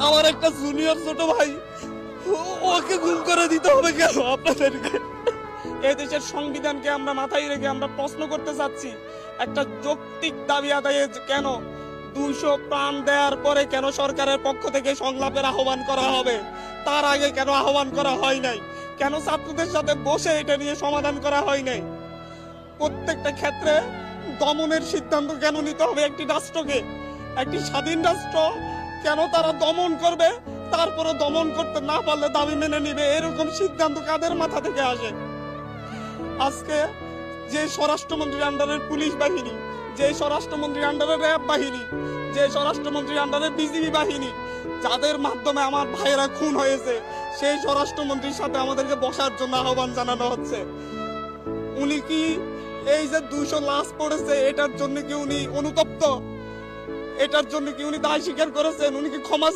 আমার একটা জুনিয়র ছোট ভাই, ওকে গুম করে দিতে হবে কেন আপনাদেরকে? এই দেশের সংবিধানকে আমরা মাথায় রেখে আমরা প্রশ্ন করতে চাচ্ছি, একটা যৌক্তিক দাবি আদায়ে কেন 200 প্রাণ দেওয়ার পরে কেন সরকারের পক্ষ থেকে সংলাপের আহ্বান করা হবে? তার আগে কেন আহ্বান করা হয় নাই? কেন ছাত্রদের সাথে বসে এটা নিয়ে সমাধান করা হয় নাই? প্রত্যেকটা ক্ষেত্রে দমনের সিদ্ধান্ত কেন নিতে হবে একটি রাষ্ট্রকে? একটি স্বাধীন রাষ্ট্র কেন তারা দমন করবে, তারপরে দমন করতে না পারলে দাবি মেনে নিবে? এরকম সিদ্ধান্ত কাদের মাথা থেকে আসে? আজকে যে স্বরাষ্ট্রমন্ত্রীর আন্ডারের পুলিশ বাহিনী, যে স্বরাষ্ট্রমন্ত্রীর আন্ডারের র্যাব বাহিনী, যে স্বরাষ্ট্রমন্ত্রীর আন্ডারের বিজিবি বাহিনী, যাদের মাধ্যমে আমার ভাইয়েরা খুন হয়েছে, সেই স্বরাষ্ট্রমন্ত্রীর সাথে আমাদেরকে বসার জন্য আহ্বান জানানো হচ্ছে। উনি কি এই যে 200 লাশ পড়েছে এটার জন্য কি উনি অনুতপ্ত? এটার জন্য কি উনি দায় স্বীকার করেছেন? উনি কি ক্ষমা